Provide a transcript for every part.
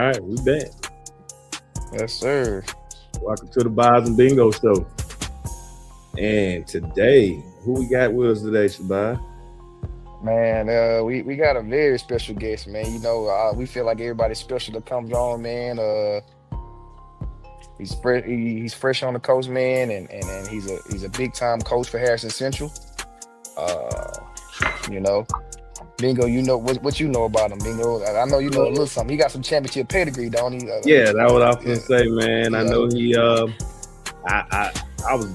right, we back. Yes, sir. Welcome to the Bazz Bingo Show. And today, who we got with us today, Shabazz? Man, we got a very special guest, man. We feel like everybody special that comes on, man. He's fresh on the coast, man, and he's a big time coach for Harrison Central. Uh, you know, Bingo, you know what you know about him, Bingo. I know you know a little something. He got some championship pedigree, don't he? Yeah, that's what I was gonna say, man. Yeah. I know he.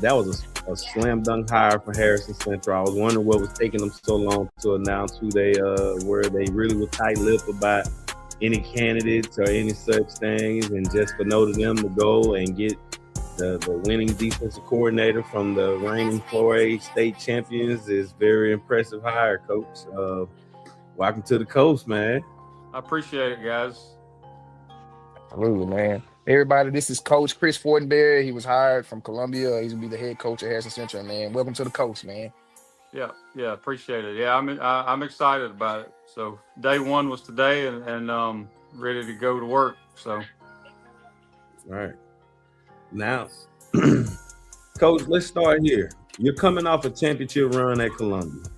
That was a slam dunk hire for Harrison Central. I was wondering what was taking them so long to announce who they were. They really were tight-lipped about any candidates or any such things, and just for them to go and get the winning defensive coordinator from the reigning 4A state champions is very impressive hire, Coach. Welcome to the coast, man. I appreciate it, guys. Absolutely, man. Everybody, this is Coach Chris Fortenberry. He was hired from Columbia. He's gonna be the head coach at Harrison Central, man. Welcome to the coast, man. Yeah, appreciate it. Yeah, I'm excited about it. So day one was today, and ready to go to work. So, all right, now, Coach, let's start here. You're coming off a championship run at Columbia.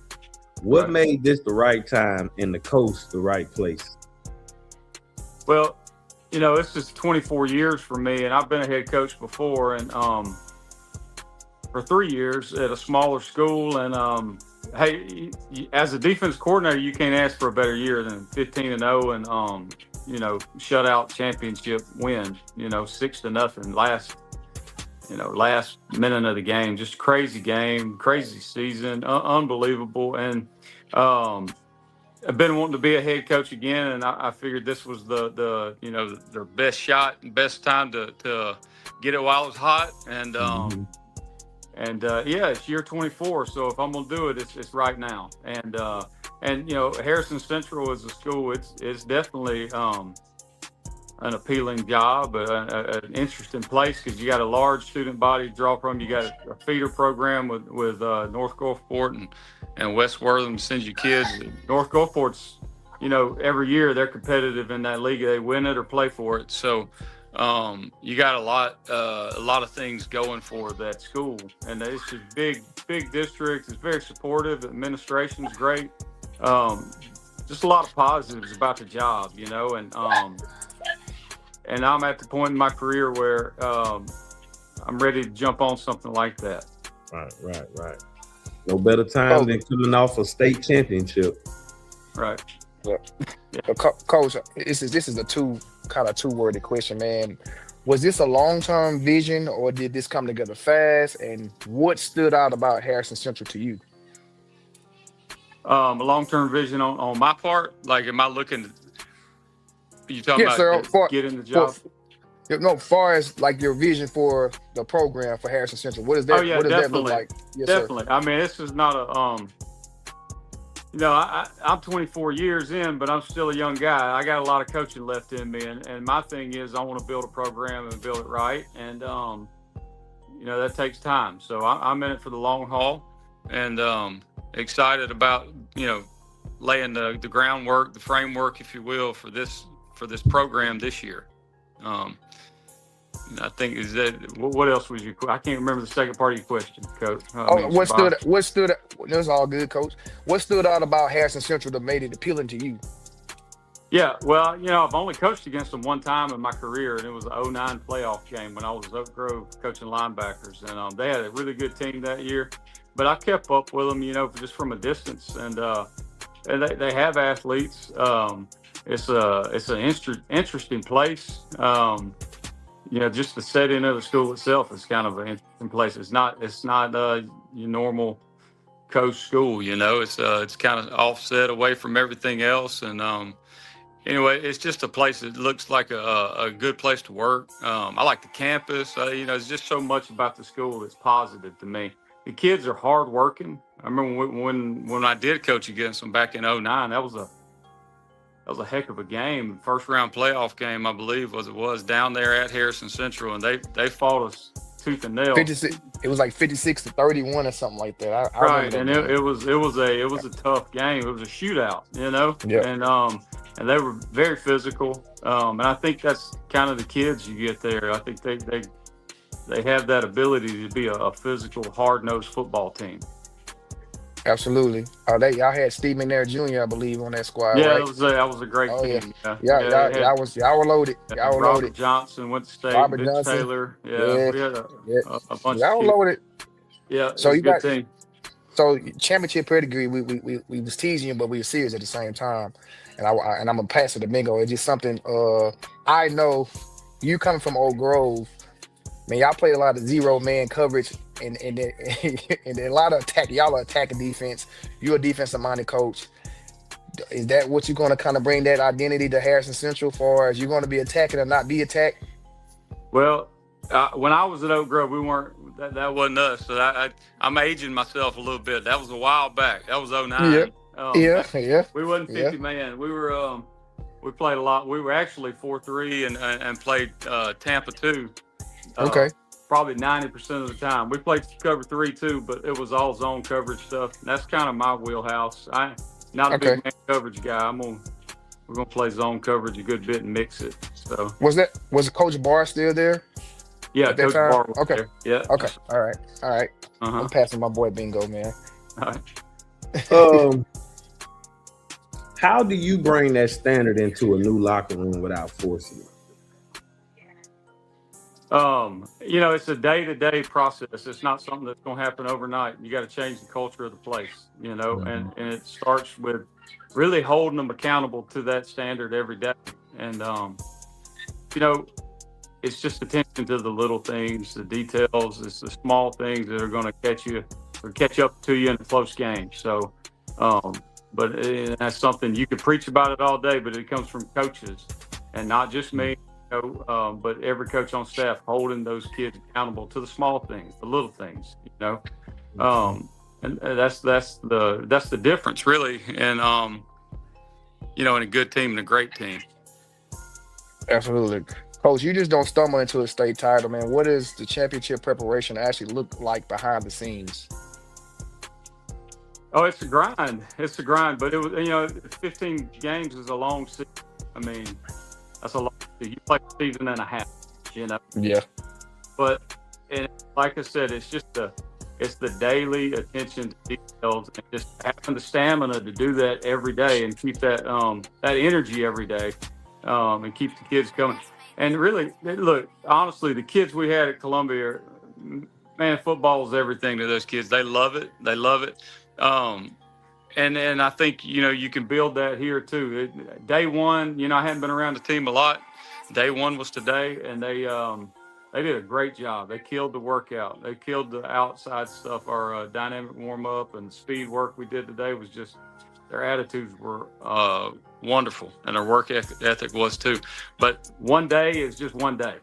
What Right. made this the right time and the coast the right place? well, it's just 24 years for me, and I've been a head coach before, and for 3 years at a smaller school. And hey, as a defense coordinator, you can't ask for a better year than 15-0 and shutout championship win. 6-0 last minute of the game. Just crazy game, crazy season, unbelievable. And I've been wanting to be a head coach again, and I figured this was their best shot, best time to get it while it's hot. And it's year 24. So if I'm gonna do it, it's right now. And Harrison Central is a school. It's definitely an appealing job, an interesting place because you got a large student body to draw from. You got a feeder program with North Gulfport and West Wortham sends you kids. North Gulfport's, every year they're competitive in that league. They win it or play for it. So you got a lot of things going for that school, and it's just big district. It's very supportive. Administration's great. Just a lot of positives about the job, and I'm at the point in my career where I'm ready to jump on something like that. Right. No better time than coming off a state championship. Right. Yeah. Coach, this is a two-worded question, man. Was this a long-term vision, or did this come together fast? And what stood out about Harrison Central to you? A long-term vision on my part. Like, am I looking? You talking Yes, about sir. getting the job? Far as like your vision for the program for Harrison Central, what does that? Oh, yeah, what does that definitely. look like? Yes, Definitely. sir. I mean, this is not I'm 24 years in, but I'm still a young guy. I got a lot of coaching left in me, and my thing is I want to build a program and build it right, and that takes time. So I'm in it for the long haul, and excited about laying the groundwork, the framework, if you will, for this program this year. I think is that what else was your? I can't remember the second part of your question, Coach. What stood? That was all good, Coach. What stood out about Harrison Central that made it appealing to you? Yeah, well, I've only coached against them one time in my career, and it was the 09 playoff game when I was at Oak Grove coaching linebackers, and they had a really good team that year. But I kept up with them, just from a distance, and they have athletes. It's an interesting place. Just the setting of the school itself is kind of an interesting place. It's not your normal coach school. It's kind of offset away from everything else, and anyway, it's just a place that looks like a good place to work. I like the campus. It's just so much about the school that's positive to me. The kids are hardworking. I remember when I did coach against them back in 09, that was a heck of a game. First round playoff game, I believe was down there at Harrison Central, and they fought us tooth and nail. 56. It was like 56-31 or something like that. I right, and it was a tough game. It was a shootout, Yeah. And they were very physical. And I think that's kind of the kids you get there. I think they have that ability to be a physical, hard-nosed football team. Absolutely. Y'all had Steve McNair Jr., I believe, on that squad, Yeah, right? that was a great Oh yeah, team. Yeah, yeah, yeah. It had y'all were loaded. Y'all were Robert loaded. Johnson went to state. Robert Vince Johnson, Taylor. Yeah, yeah, we had yeah, a bunch of y'all were kids. loaded. Yeah, it So was a you good got team. championship pedigree. We was teasing you, but we were serious at the same time. And I'm gonna pass it to Bingo. It's just something. I know you coming from Oak Grove. Man, y'all played a lot of zero man coverage and then and then a lot of attack. Y'all are attacking defense. You're a defensive minded coach. Is that what you're going to kind of bring that identity to Harrison Central for? As you're going to be attacking or not be attacked? Well, when I was at Oak Grove, we weren't. That wasn't us. So I'm aging myself a little bit. That was a while back. That was Yeah, 09. yeah. We wasn't 50 man. We were. We played a lot. We were actually 4-3 and played Tampa 2. Okay. Probably 90% of the time. We played cover 3 too, but it was all zone coverage stuff. And that's kind of my wheelhouse. I'm not a Okay. big man coverage guy. We're gonna play zone coverage a good bit and mix it. So was Coach Barr still there? yeah, at that Coach time? Barr was Okay. there. Yeah. Okay. All right. Uh-huh. I'm passing my boy Bingo, man. All right. How do you bring that standard into a new locker room without forcing it? It's a day-to-day process. It's not something that's going to happen overnight. You got to change the culture of the place, and it starts with really holding them accountable to that standard every day. And, it's just attention to the little things, the details. It's the small things that are going to catch up to you in a close game. So, but that's something you could preach about it all day, but it comes from coaches and not just me. But every coach on staff holding those kids accountable to the small things, the little things, and that's the difference really. And, in a good team and a great team. Absolutely. Coach, you just don't stumble into a state title, man. What does the championship preparation actually look like behind the scenes? Oh, it's a grind. But it was, 15 games is a long season. I mean, that's a long season. You play a season and a half, Yeah. But, and like I said, it's the daily attention to details and just having the stamina to do that every day and keep that energy every day, and keep the kids coming. And really, look, honestly, the kids we had at Columbia, man, football is everything to those kids. They love it. And I think, you can build that here too. Day one, I hadn't been around the team a lot. Day one was today, and they did a great job. They killed the workout. They killed the outside stuff. Our dynamic warm-up and speed work we did today was just, their attitudes were wonderful, and their work ethic was too. But one day is just one day,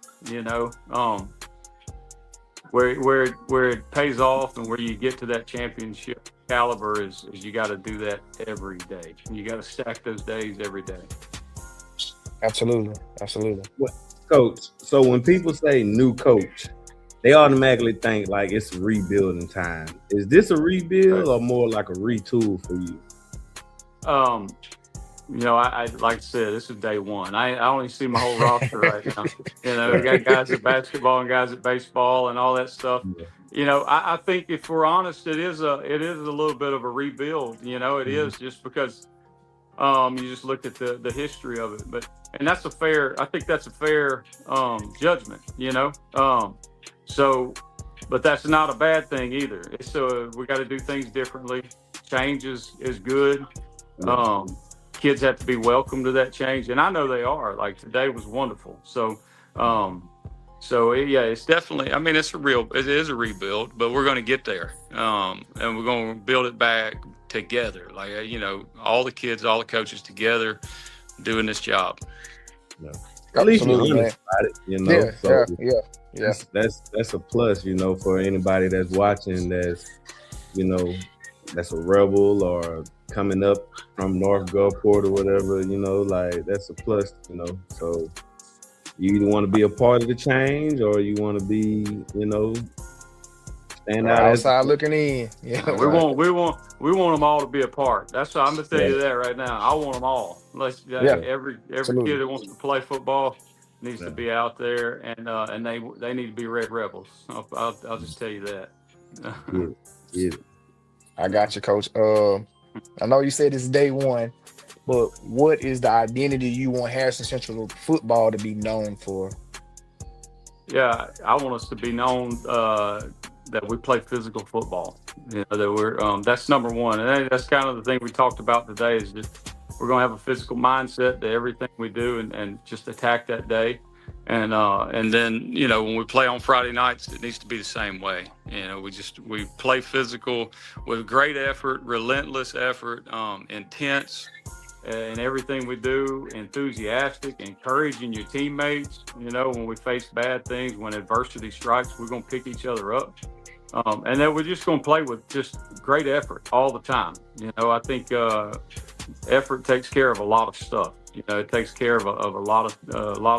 where it pays off and where you get to that championship caliber is you got to do that every day. You got to stack those days every day. Absolutely. Well, Coach, so when people say new coach, they automatically think like it's rebuilding time. Is this a rebuild or more like a retool for you? I like I said, this is day one. I only see my whole roster right now. We got guys at basketball and guys at baseball and all that stuff. Yeah. I think if we're honest, it is a little bit of a rebuild. It is just because you just looked at the history of it. And that's I think that's a fair judgment. But that's not a bad thing either. We got to do things differently. Change is good. Kids have to be welcome to that change, and I know they are. Like today was wonderful. So it's definitely. I mean, it is a rebuild, but we're going to get there, and we're going to build it back together. Like all the kids, all the coaches together, doing this job. Yeah. At least you're honest about it, Yeah. That's a plus, for anybody that's watching. That's a rebel or coming up from North Gulfport or whatever, that's a plus, so you either want to be a part of the change or you want to be, stand out as Outside looking in. Yeah, We right. want them all to be a part. That's what I'm gonna tell yeah, you that right now. I want them all. Let's Yeah, every absolutely. kid that wants to play football needs to yeah, be out there, and they need to be Red Rebels. I'll just tell you that. get it, get it. I got you, coach. I know you said it's day one, but what is the identity you want Harrison Central football to be known for? Yeah, I want us to be known that we play physical football. You know, that we're that's number one, and that's kind of the thing we talked about today. Is just we're going to have a physical mindset to everything we do, and just attack that day. And then when we play on Friday nights, it needs to be the same way. We play physical with great effort, relentless effort, intense in everything we do, enthusiastic, encouraging your teammates. When we face bad things, when adversity strikes, we're going to pick each other up. And then we're just going to play with just great effort all the time. I think effort takes care of a lot of stuff. It takes care of a lot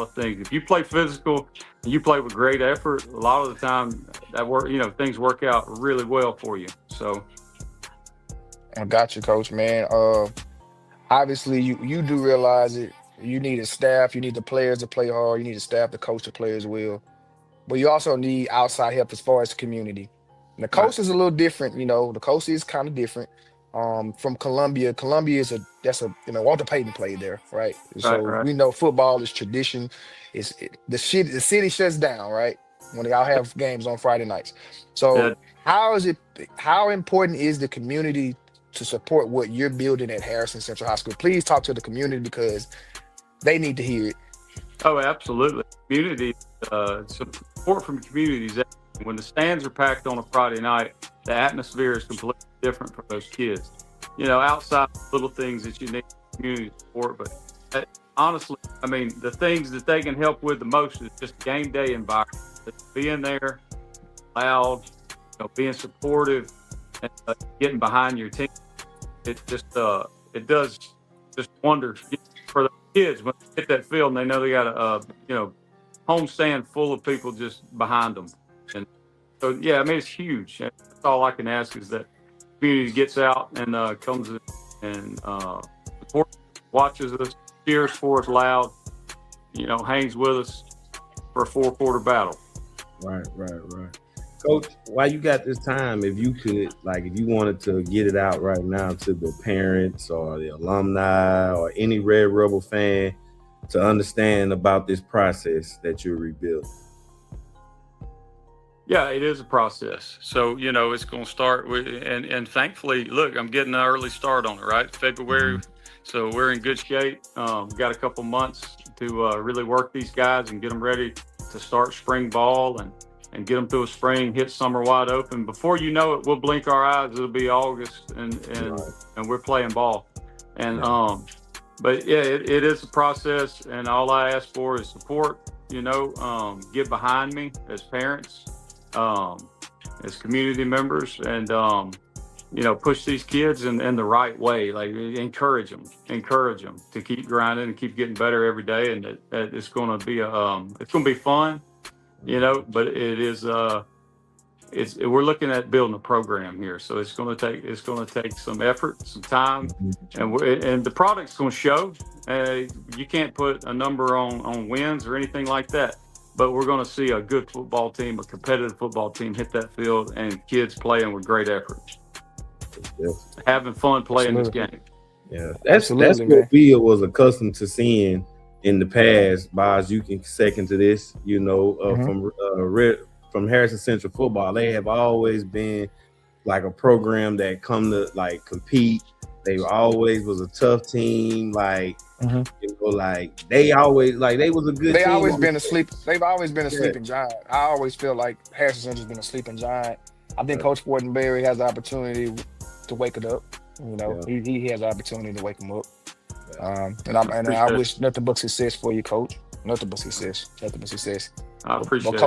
of things. If you play physical and you play with great effort, a lot of the time things work out really well for you. So I got you, coach, man. Obviously you do realize it. You need a staff, you need the players to play hard, you need a staff to coach the players well. But you also need outside help as far as the community. And the right, coast is a little different, the coast is kind of different. From Columbia. Columbia is Walter Payton played there, right? right, So right. we know football is tradition. The city shuts down, right? When y'all have games on Friday nights. Yeah. So how important is the community to support what you're building at Harrison Central High School? Please talk to the community because they need to hear it. Oh, absolutely. Community support from communities. When the stands are packed on a Friday night, the atmosphere is completely different for those kids. Outside little things that you need community support, but honestly, I mean, the things that they can help with the most is just game day environment, just being there, loud, being supportive, and getting behind your team. It does just wonders for the kids when they get that field and they know they got a homestand full of people just behind them. And so yeah, I mean it's huge. That's all I can ask is that community gets out and comes and supports, watches us, cheers for us loud, hangs with us for a 4-quarter battle. Right. Coach, while you got this time, if you could, if you wanted to get it out right now to the parents or the alumni or any Red Rebel fan to understand about this process that you're rebuilding. Yeah, it is a process. So, it's going to start with, and thankfully, look, I'm getting an early start on it, right? February. So we're in good shape. Got a couple months to really work these guys and get them ready to start spring ball and get them through a spring, hit summer wide open. Before you know it, we'll blink our eyes. It'll be August and we're playing ball. And, but yeah, it is a process, and all I ask for is support, get behind me as parents, as community members, and, push these kids in the right way, encourage them to keep grinding and keep getting better every day. And that it's going to be it's going to be fun, but it is, we're looking at building a program here, so it's going to take some effort, some time, and the product's going to show. You can't put a number on wins or anything like that, but we're going to see a good football team, a competitive football team, hit that field, and kids playing with great effort, having fun playing this game. Yeah, that's what we was accustomed to seeing in the past. Bazz, you can second to this. From Harrison Central football, they have always been like a program that come to compete. They always was a tough team. They always they was a good. They've team. always been a sleeping giant. I always feel like Harrison Central's been a sleeping giant. I think Coach Fortenberry has the opportunity to wake it up. He has the opportunity to wake him up. I wish nothing but success for you, Coach. Nothing but success. I appreciate it.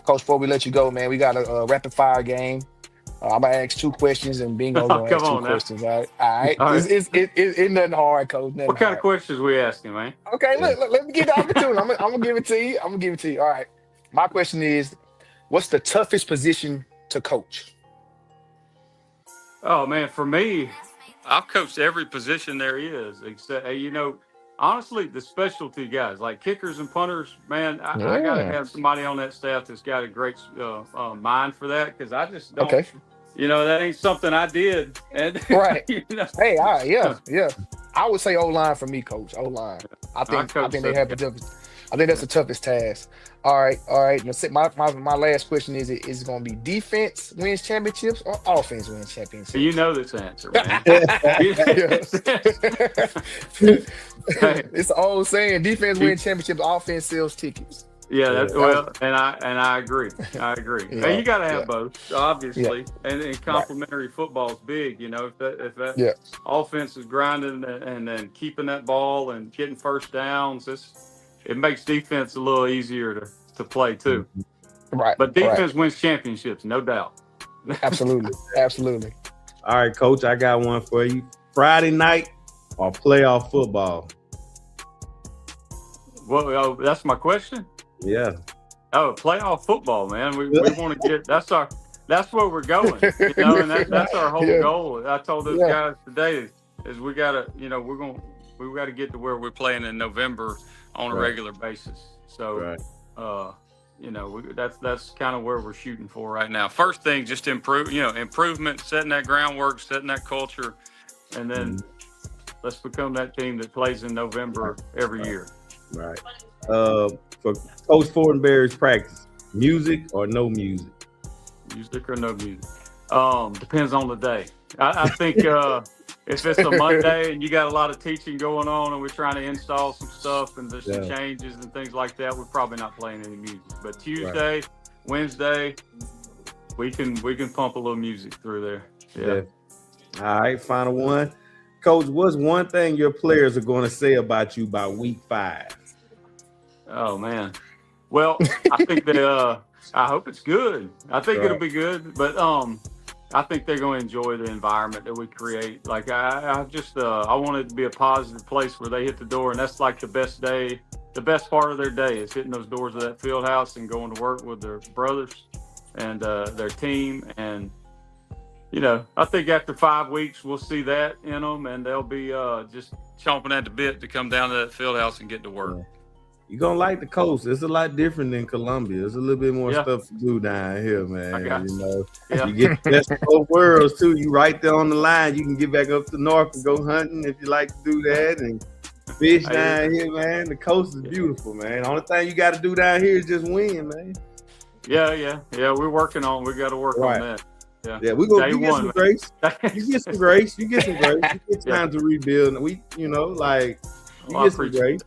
Coach, before we let you go, man, we got a rapid fire game. I'm gonna ask 2 questions, and Bingo's gonna ask 2 questions. All right. It's nothing hard, Coach. What kind of questions we asking, man? Okay, look, let me get the opportunity. I'm gonna give it to you. All right. My question is, what's the toughest position to coach? Oh man, for me, I've coached every position there is, except honestly, the specialty guys like kickers and punters. Man, I got to have somebody on that staff that's got a great mind for that, because I just don't. Okay. That ain't something I did. And Right. Hey, yeah. I would say O-line for me, coach. O-line. I think they have the toughest. I think that's the toughest task. All right. My last question is: it going to be defense wins championships or offense wins championships? You know this answer, man. It's the old saying: defense wins championships, offense sells tickets. Yeah, and I agree. Yeah. And you got to have both, obviously. Yeah. And complementary football is big. If that offense is grinding and then keeping that ball and getting first downs, it makes defense a little easier to play too. Right. But defense wins championships, no doubt. Absolutely. All right, Coach, I got one for you. Friday night or playoff football? Well, that's my question. Yeah. Oh, playoff football, man. We want to get that's where we're going. And that's our whole goal. I told those guys today is we gotta get to where we're playing in November on a regular basis. So that's kind of where we're shooting for right now. First thing, just improvement, setting that groundwork, setting that culture, and then let's become that team that plays in November every year. Right. For Coach Fortenberry's practice, music or no music? Music or no music? Depends on the day. I think if it's a Monday and you got a lot of teaching going on and we're trying to install some stuff and there's some changes and things like that, we're probably not playing any music. But Tuesday, Wednesday, we can pump a little music through there. Yeah. All right, final one. Coach, what's one thing your players are going to say about you by week 5? Oh man. Well, I think that I hope it's good. I think it'll be good, but I think they're going to enjoy the environment that we create. Like I want it to be a positive place where they hit the door, and that's like the best part of their day is hitting those doors of that field house and going to work with their brothers and their team. And I think after 5 weeks we'll see that in them, and they'll be just chomping at the bit to come down to that field house and get to work. You're going to like the coast. It's a lot different than Columbia. There's a little bit more stuff to do down here, man. You get the best of both worlds, too. You right there on the line. You can get back up to north and go hunting if you like to do that and fish down here, man. The coast is beautiful, man. The only thing you got to do down here is just win, man. Yeah. We're working on we got to work on that. Yeah, we're going to get some grace. You get some grace. You get time to rebuild. And you get some grace.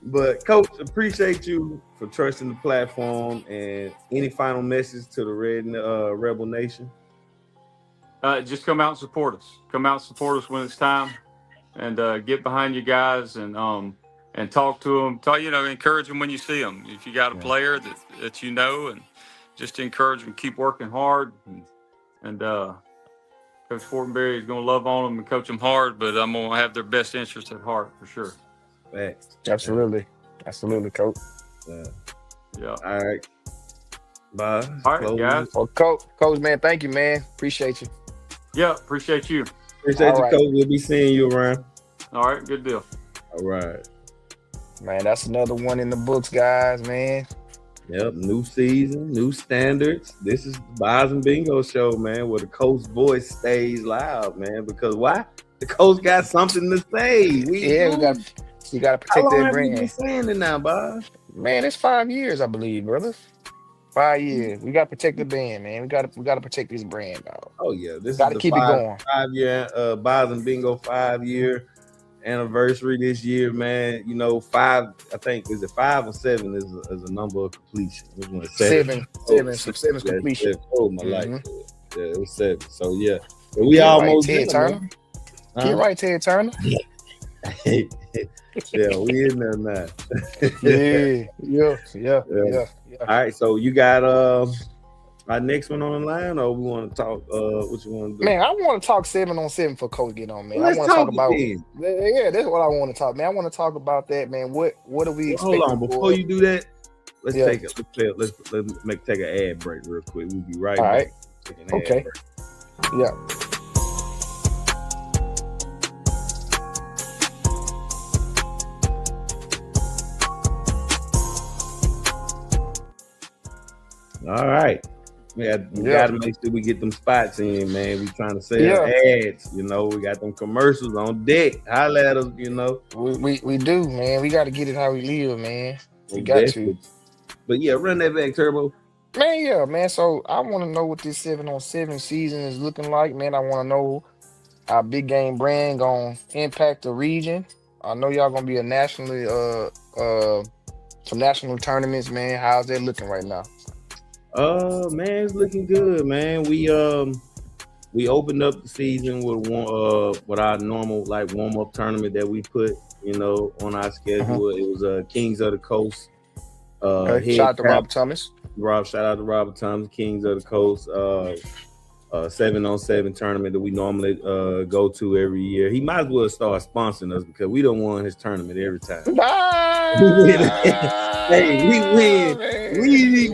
But Coach, appreciate you for trusting the platform. And any final message to the Rebel Nation? Just come out and support us. Come out and support us when it's time, and get behind you guys and talk to them. Encourage them when you see them. If you got a player that and just encourage them, keep working hard, and Coach Fortenberry is going to love on them and coach them hard, but I'm going to have their best interest at heart for sure. Facts. Absolutely, Coach. Yeah. All right. Bye. All right, guys. Well, Coach, man, thank you, man. Appreciate you. Yeah, appreciate you. Appreciate you, Coach. We'll be seeing you around. All right, good deal. All right. Man, that's another one in the books, guys, man. Yep, new season, new standards. This is the Bazz Bingo Show, man, where the coach voice stays loud, man. Because why? The coach got something to say. You got to protect that brand. How long have you been saying it now, Bazz? Man, it's 5 years, I believe, brother. 5 years. We got to protect the band, man. We got to protect this brand, dog. Oh yeah, this got to keep it going. 5-year Bazz Bingo 5-year anniversary this year, man. 5, I think, is it 5 or 7 is a number of completion. It was 7. 7 completion. Oh my life. Yeah, it was 7. So yeah. But we almost Ted Turner. Get right, Ted Turner. Yeah, we in there now. Yeah. All right, so you got our next one on the line, or we want to talk? What you want to do? Man, I want to talk 7-on-7 for Coach get on, man. Let's I want to talk about. Again. Yeah, that's what I want to talk, man. I want to talk about that, man. What do we expect? Hold on, before you do that, let's Yeah. take an ad break real quick. We'll be right All back. right. Take an ad Okay. break. Yeah. All right. We Yeah. got to make sure we get them spots in, man. We trying to sell Yeah. ads. You know, we got them commercials on deck. Holla at us, you know. We do, man. We got to get it how we live, man. We got to. But yeah, run that back, Turbo. Man, yeah, man. So I want to know what this 7-on-7 season is looking like, man. I want to know how Big Game brand gonna impact the region. I know y'all gonna be a nationally some national tournaments, man. How's that looking right now? Man, it's looking good, man. We opened up the season with our normal like warm up tournament that we put, you know, on our schedule. It was Kings of the Coast. Shout out to Rob Thomas. Shout out to Robert Thomas, Kings of the Coast. 7-on-7 tournament that we normally go to every year. He might as well start sponsoring us because we don't win his tournament every time. Hey, we win.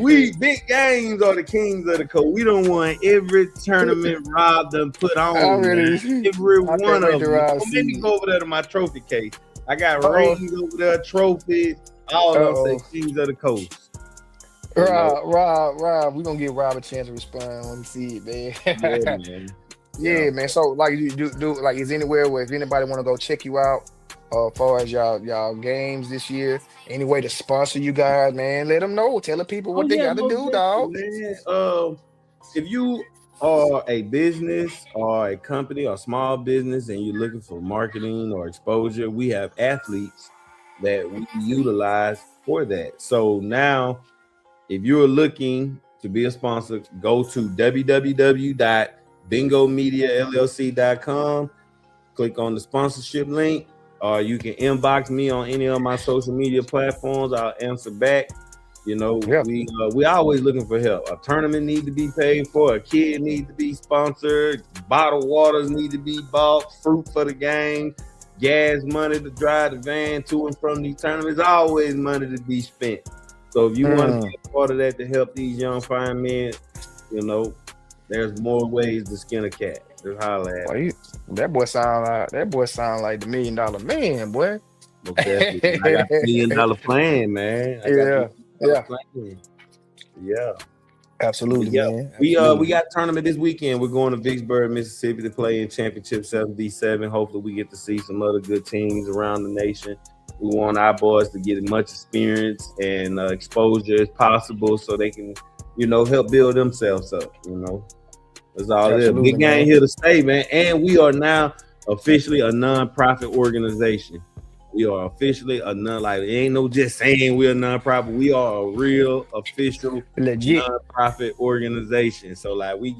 We big games are the Kings of the Coast. We don't won every tournament Rob done put on. Every one of them. Let me go over there to my trophy case. I got rings over there, trophies. All of them say Kings of the Coast. Rob, we gonna give Rob a chance to respond when we see it, man. Yeah, man. Yeah, man. So, like, you do like, is anywhere where if anybody want to go check you out, as far as y'all games this year, any way to sponsor you guys, man? Let them know. Tell the people what they got to do, dog. Man. If you are a business or a company or small business and you're looking for marketing or exposure, we have athletes that we utilize for that. So now, if you're looking to be a sponsor, go to www.bingomediallc.com, click on the sponsorship link, or you can inbox me on any of my social media platforms. I'll answer back. You know, we always looking for help. A tournament need to be paid for, a kid need to be sponsored, bottled waters need to be bought, fruit for the game, gas money to drive the van to and from these tournaments, always money to be spent. So if you want to be a part of that to help these young fine men, you know, there's more ways to skin a cat. Just holler at me. That boy sound like the $1 million man, boy. Okay. I got $1 million plan, man. Yeah. Absolutely, man. We got a tournament this weekend. We're going to Vicksburg, Mississippi to play in Championship 7v7. Hopefully we get to see some other good teams around the nation. We want our boys to get as much experience and exposure as possible so they can, you know, help build themselves up, you know. That's all it is. Big Game here to stay, man. And we are now officially a non-profit organization. We are officially a it ain't no just saying we're a non-profit. We are a real official legit non-profit organization. So like we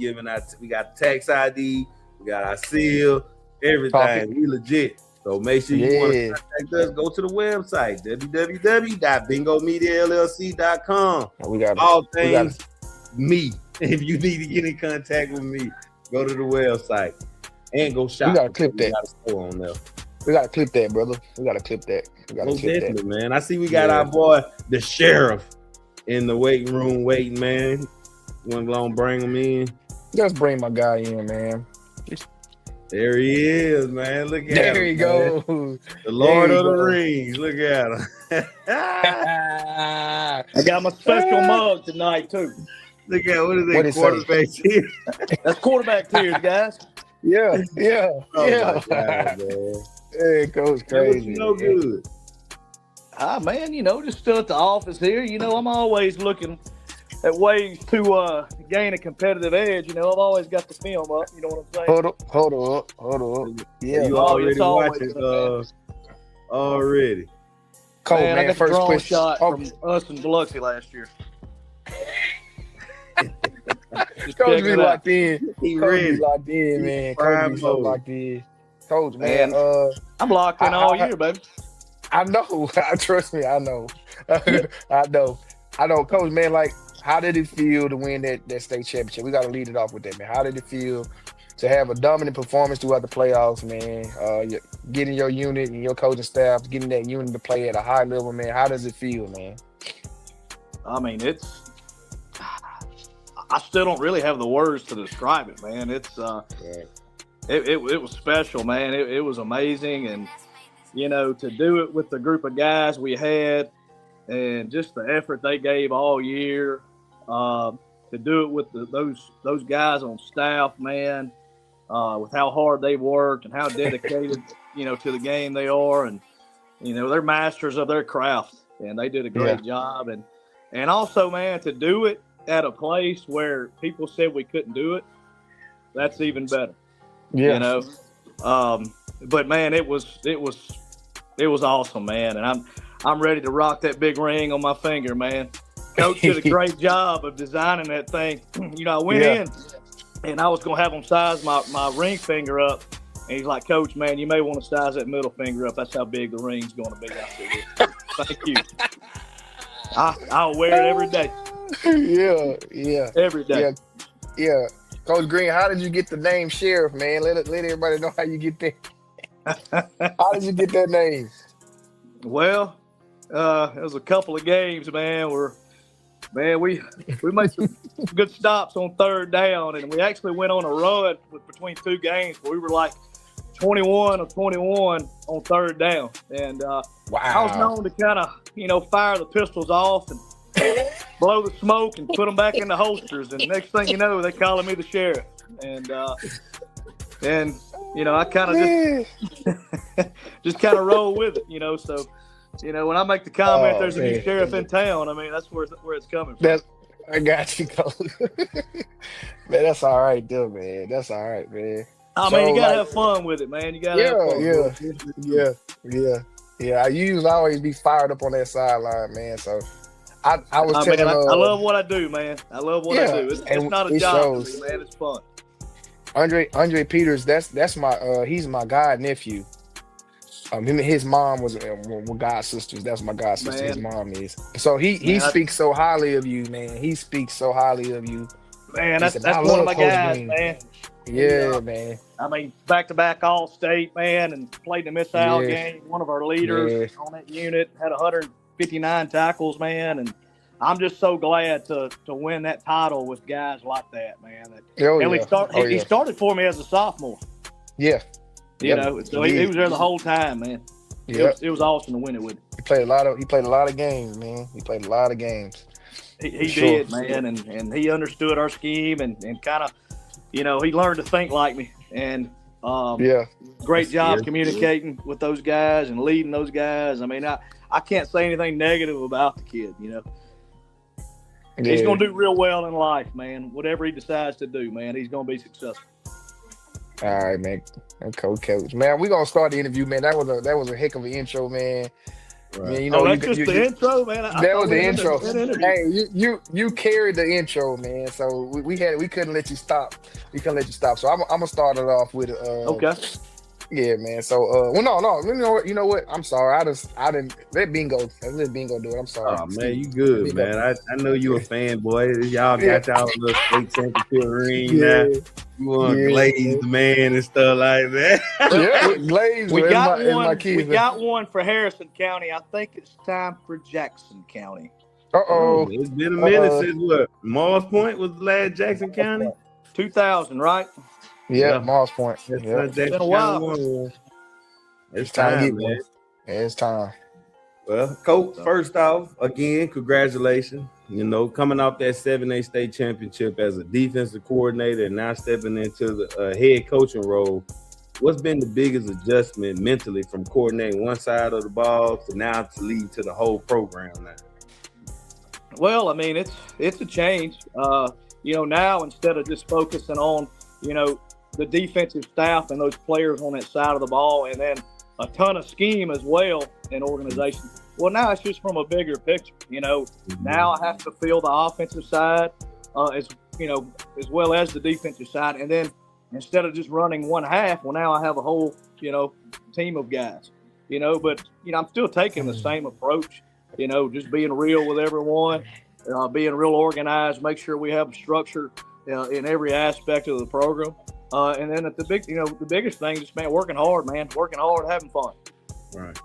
got tax ID, we got our seal, everything. We legit. So make sure you want to contact us. Go to the website, www.bingomediallc.com. All things me. If you need to get in contact with me, go to the website and go shop. We gotta clip that. On there. We gotta clip that, brother. We gotta clip that. Man. I see we got our boy, the sheriff, in the waiting room waiting, man. You want to bring him in? Just bring my guy in, man. There he is, man. Look at him. There he goes. The Lord of the Rings. Look at him. I got my special mug tonight, too. Look at what is that? Quarterback tears? That's quarterback tears, guys. Yeah. Oh my God, man. It goes crazy. Good. Man, you know, just still at the office here. You know, I'm always looking at ways to gain a competitive edge. You know, I've always got the film up. You know what I'm saying? Hold up. Yeah, you already watching already. Cold, man, I got first a drone question. shot from us in Biloxi last year. Coach be locked in. He ready. Locked in, man. Coach be so locked in. Coach, man. I'm locked in all year, baby. I know. Trust me, I know. I know, Coach, man. Like, how did it feel to win that state championship? We got to lead it off with that, man. How did it feel to have a dominant performance throughout the playoffs, man? Getting your unit and your coaching staff, getting that unit to play at a high level, man. How does it feel, man? I mean, I still don't really have the words to describe it, man. It was special, man. It was amazing. And, to do it with the group of guys we had and just the effort they gave all year, to do it with those guys on staff, man, with how hard they worked and how dedicated, to the game they are. And, they're masters of their craft, and they did a great job. And also, man, to do it at a place where people said we couldn't do it, that's even better. Yeah. But man, it was awesome, man. And I'm ready to rock that big ring on my finger, man. Coach did a great job of designing that thing. I went in and I was going to have him size my ring finger up. And he's like, Coach, man, you may want to size that middle finger up. That's how big the ring's going to be. I said, thank you. I'll wear it every day. Yeah. Every day. Yeah. Coach Green, how did you get the name Sheriff, man? Let everybody know how you get that. How did you get that name? Well, it was a couple of games, man, we made some good stops on third down, and we actually went on a run between two games where we were like 21 of 21 on third down. And wow. I was known to kind of, fire the pistols off and blow the smoke and put them back in the holsters. And next thing you know, they calling me the sheriff. And I kind of just kind of roll with it, So, when I make the comment, there's a new sheriff in town, I mean, that's where it's coming from. I got you, Coach. Man, that's all right, though, man. That's all right, man. I mean, you got to have fun with it, man. You got to have fun. Yeah. I usually always be fired up on that sideline, man. So I was telling I love what I do, man. I love what I do. It's not a job, man. It's fun. Andre Peters, that's my he's my god nephew. Him and his mom were god sisters. That's my god sister. His mom is. So he speaks so highly of you, man. He speaks so highly of you. Man, that's one of my guys, man. Yeah, man. I mean, back-to-back All-State, man, and played the Miss-Al game. One of our leaders on that unit, had 159 tackles, man. And I'm just so glad to win that title with guys like that, man. He started for me as a sophomore. Yeah. So he was there the whole time, man. It was awesome to win it with him. He played a lot of games, man. He played a lot of games. He did, man, and he understood our scheme and kind of, he learned to think like me. And great job communicating with those guys and leading those guys. I mean, I can't say anything negative about the kid, He's going to do real well in life, man. Whatever he decides to do, man, he's going to be successful. All right, man. Coach. Man, we're going to start the interview, man. That was a heck of an intro, man. Right. Man, that's just the intro, man. That was the intro. Hey, you carried the intro, man. So we couldn't let you stop. We couldn't let you stop. So I'm gonna start it off with okay. Yeah, man. So no. You know what? I'm sorry. I didn't let Bingo do it. I'm sorry. Oh man, you good, man. I know you a fan, boy. Y'all got y'all little state championship ring now. You want Glaze the man and stuff like that. Glaze. We got one for Harrison County. I think it's time for Jackson County. It's been a minute since what? Mars Point was the last Jackson County? 2000, right? Yeah, Mars Point. It's been a while. It's time, man. It's time. Well, Coach, first off, again, congratulations. Coming off that 7A state championship as a defensive coordinator and now stepping into the head coaching role, what's been the biggest adjustment mentally from coordinating one side of the ball to now to lead to the whole program now? Well, I mean, it's a change. Now instead of just focusing on, the defensive staff and those players on that side of the ball and then a ton of scheme as well in organization. Well, now it's just from a bigger picture. Now I have to feel the offensive side as well as the defensive side. And then instead of just running one half, well, now I have a whole, team of guys, but, I'm still taking the same approach, just being real with everyone, being real organized, make sure we have structure in every aspect of the program. And then the biggest thing is, man, working hard, having fun. Right.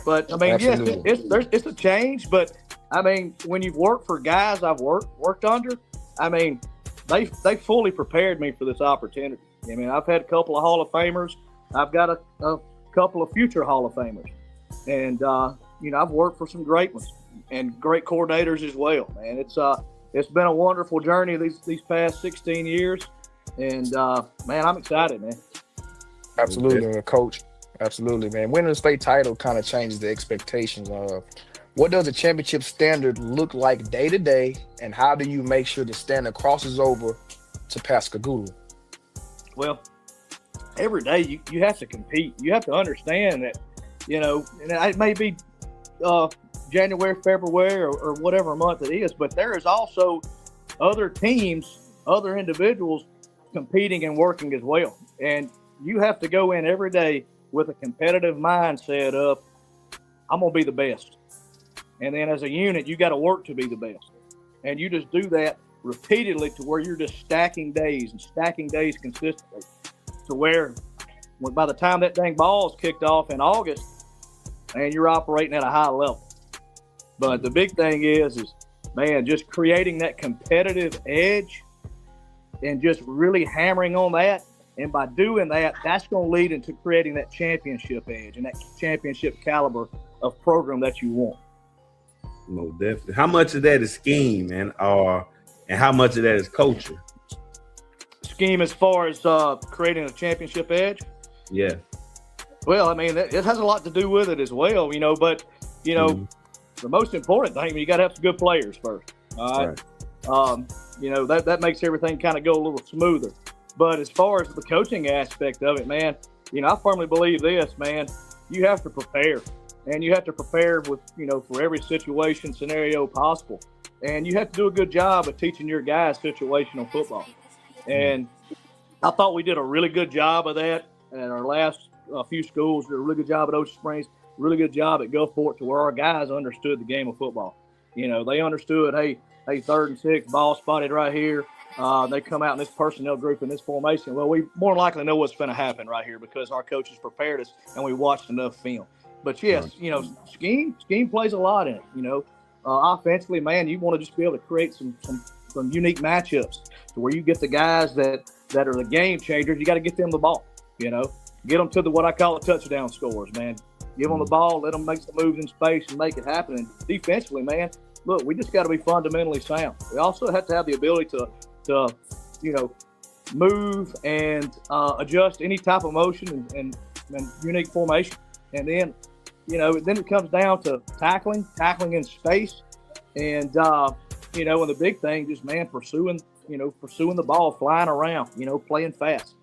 But I mean, yes, it's a change, but I mean, when you've worked for guys I've worked under, I mean, they fully prepared me for this opportunity. I mean, I've had a couple of Hall of Famers. I've got a couple of future Hall of Famers. And, I've worked for some great ones and great coordinators as well, man. It's been a wonderful journey these past 16 years. And, man, I'm excited, man. Absolutely, Coach. Absolutely, man. Winning the state title kind of changes the expectations of what does a championship standard look like day to day, and how do you make sure the standard crosses over to Pascagoula? Well, every day you have to compete. You have to understand that, and it may be January, February, or whatever month it is, but there is also other teams, other individuals competing and working as well. And you have to go in every day with a competitive mindset of, I'm going to be the best. And then as a unit, you got to work to be the best. And you just do that repeatedly to where you're just stacking days consistently to where by the time that dang ball's kicked off in August, and you're operating at a high level. But the big thing is, man, just creating that competitive edge and just really hammering on that. And by doing that, that's going to lead into creating that championship edge and that championship caliber of program that you want. No, definitely. How much of that is scheme and how much of that is culture? Scheme as far as creating a championship edge? Yeah. Well, I mean, it has a lot to do with it as well, but, the most important thing, you got to have some good players first. All right. That makes everything kind of go a little smoother. But as far as the coaching aspect of it, man, I firmly believe this, man, you have to prepare. And you have to prepare with, for every situation, scenario possible. And you have to do a good job of teaching your guys situational football. And I thought we did a really good job of that at our last few schools. Did a really good job at Ocean Springs, really good job at Gulfport, to where our guys understood the game of football. They understood, hey, 3rd and 6, ball spotted right here. They come out in this personnel group in this formation. Well, we more than likely know what's going to happen right here because our coaches prepared us and we watched enough film. But yes, scheme plays a lot in it. Offensively, man, you want to just be able to create some unique matchups to where you get the guys that are the game changers. You got to get them the ball. Get them to what I call the touchdown scores, man. Give them the ball, let them make some moves in space and make it happen. And defensively, man, look, we just got to be fundamentally sound. We also have to have the ability to move and adjust any type of motion and unique formation. And then, then it comes down to tackling in space. And, and the big thing, just, man, pursuing the ball, flying around, playing fast.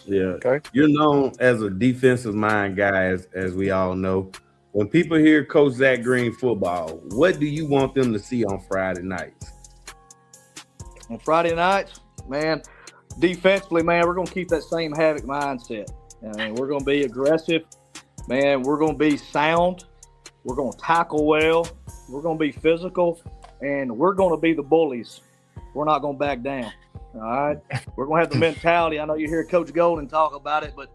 Yeah. Okay. You're known as a defensive mind guy, as we all know. When people hear Coach Zach Green football, what do you want them to see on Friday nights? On Friday nights, man, defensively, man, we're going to keep that same Havoc mindset. We're going to be aggressive. Man, we're going to be sound. We're going to tackle well. We're going to be physical. And we're going to be the bullies. We're not going to back down. All right? We're going to have the mentality. I know you hear Coach Golden talk about it, but,